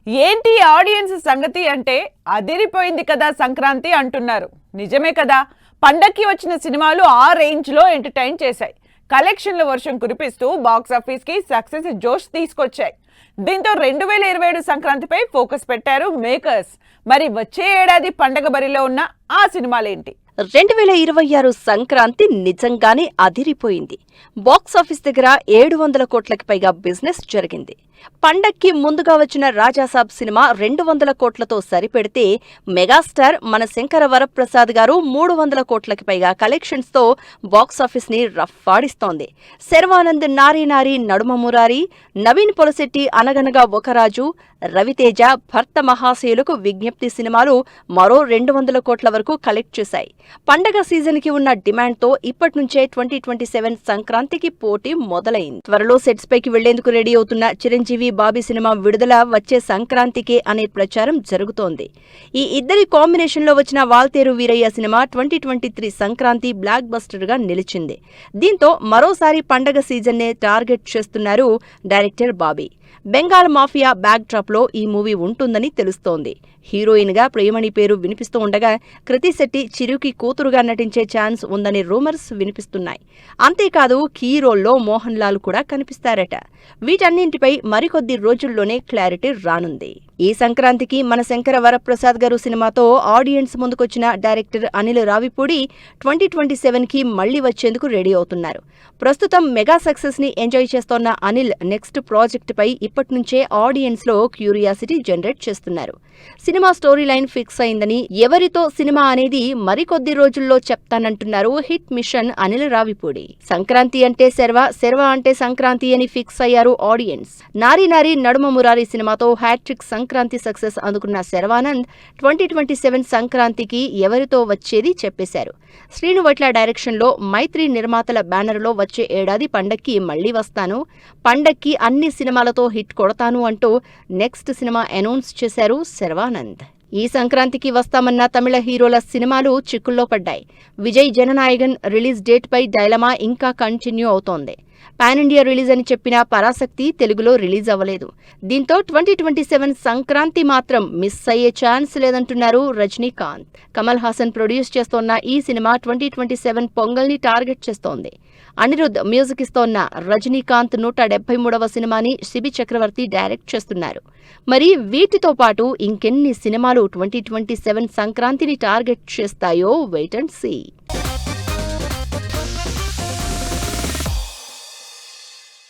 ఏంటి ఆడియన్స్ సంగతి అంటే అదిరిపోయింది కదా సంక్రాంతి అంటున్నారు. నిజమే కదా, పండక్కి వచ్చిన సినిమాలు ఆ రేంజ్ లో ఎంటర్టైన్ చేశాయి. కలెక్షన్ల వర్షం కురిపిస్తూ బాక్స్ ఆఫీస్ కి సక్సెస్ జోష్ తీసుకొచ్చాయి. దీంతో 2027 సంక్రాంతిపై ఫోకస్ పెట్టారు మేకర్స్. మరి వచ్చే ఏడాది పండగ బరిలో ఉన్న ఆ సినిమాలేంటి? 2026 సంక్రాంతి నిజంగానే అదిరిపోయింది. బాక్సాఫీస్ దగ్గర 700 కోట్లకి పైగా బిజినెస్ జరిగింది. పండక్కి ముందుగా వచ్చిన రాజాసాబ్ సినిమా 200 కోట్లతో సరిపెడితే మెగాస్టార్ మన శంకర వరప్రసాద్ గారు 300 కోట్లకి పైగా కలెక్షన్స్ తో బాక్సాఫీస్ ని రఫ్ఫాడిస్తోంది. శర్వానంద్ నారీ నారీ నడుమ మురారి, నవీన్ పొలశెట్టి అనగనగా ఒకరాజు, రవితేజ భర్త మహాశయులకు విజ్ఞప్తి సినిమాలు మరో 200 కోట్ల వరకు కలెక్ట్ చేశాయి. పండగ సీజన్ కి ఉన్న డిమాండ్ తో ఇప్పటి నుంచే 2027 సంక్రాంతికి పోటీ మొదలైంది. త్వరలో సెట్స్ పైకి వెళ్లేందుకు రెడీ అవుతున్న చిరంజీవి బాబీ సినిమా విడుదల వచ్చే సంక్రాంతికే అనే ప్రచారం జరుగుతోంది. ఈ ఇద్దరి కాంబినేషన్ లో వచ్చిన వాల్తేరు వీరయ్య సినిమా 2023 సంక్రాంతి బ్లాక్ బస్టర్ గా నిలిచింది. దీంతో మరోసారి పండగ సీజన్ నే టార్గెట్ చేస్తున్నారు director Bobby. Bengal mafia backdrop లో ఈ మూవీ ఉంటుందని తెలుస్తోంది. హీరోయిన్ గా ప్రియమణి పేరు వినిపిస్తూ ఉండగా కృతి శెట్టి చిరుకి కూతురుగా నటించే ఛాన్స్ ఉందని రూమర్స్ వినిపిస్తున్నాయి. అంతేకాదు కీ రోల్లో మోహన్ లాల్ కూడా కనిపిస్తారట. వీటన్నింటిపై మరికొద్ది రోజుల్లోనే క్లారిటీ రానుంది. ఈ సంక్రాంతికి మన శంకర వరప్రసాద్ గారు సినిమాతో ఆడియన్స్ ముందుకొచ్చిన డైరెక్టర్ అనిల్ రావిపూడి 2027 కి మళ్లీ వచ్చేందుకు రెడీ అవుతున్నారు. ప్రస్తుతం మెగా సక్సెస్ ని ఎంజాయ్ చేస్తోన్న అనిల్ నెక్స్ట్ ప్రాజెక్ట్ పై ఇప్పటినుంచే ఆడియన్స్ లో క్యూరియాసిటీ జనరేట్ చేస్తున్నారు. సినిమా స్టోరీ లైన్ ఫిక్స్ అయిందని, ఎవరితో సినిమా అనేది మరికొద్ది రోజుల్లో చెప్తానంటున్నారు హిట్ మిషన్ అనిల్ రావిపూడి. సంక్రాంతి అంటే శర్వ, శర్వ అంటే సంక్రాంతి అని ఫిక్స్ అయ్యారు ఆడియన్స్. నారీ నారీ నడుమ మురారి సినిమాతో హ్యాట్రిక్ సంక్రాంతి సక్సెస్ అందుకున్న శర్వానంద్ 2027 సంక్రాంతికి ఎవరితో వచ్చేది చెప్పేశారు. శ్రీనువైట్ల డైరెక్షన్ లో మైత్రి నిర్మాతల బ్యానర్ లో వచ్చే ఏడాది పండక్కి మళ్లీ వస్తాను, పండక్కి అన్ని సినిమాలతో హిట్ కొడతాను అంటూ నెక్స్ట్ సినిమా అనౌన్స్ చేశారు శర్వానంద్. ఈ సంక్రాంతికి వస్తామన్న తమిళ హీరోల సినిమాలు చిక్కుల్లో పడ్డాయి. విజయ్ జననాయగన్ రిలీజ్ డేట్ పై డైలమా ఇంకా కంటిన్యూ అవుతోంది. పాన్ ఇండియా రిలీజ్ అని చెప్పిన పరాశక్తి తెలుగులో రిలీజ్ అవ్వలేదు. దీంతో 2027 సంక్రాంతి మాత్రం మిస్ అయ్యే ఛాన్స్ లేదంటున్నారు రజనీకాంత్. కమల్ హాసన్ ప్రొడ్యూస్ చేస్తోన్న ఈ సినిమా 2027 పొంగల్ని టార్గెట్ చేస్తోంది. అనిరుద్ మ్యూజిక్ ఇస్తోన్న రజనీకాంత్ 173వ సినిమాని శిబి చక్రవర్తి డైరెక్ట్ చేస్తున్నారు. మరి వీటితో పాటు ఇంకెన్ని సినిమాలు 2027 సంక్రాంతిని టార్గెట్ చేస్తాయో వెయిట్ అండ్ సీ.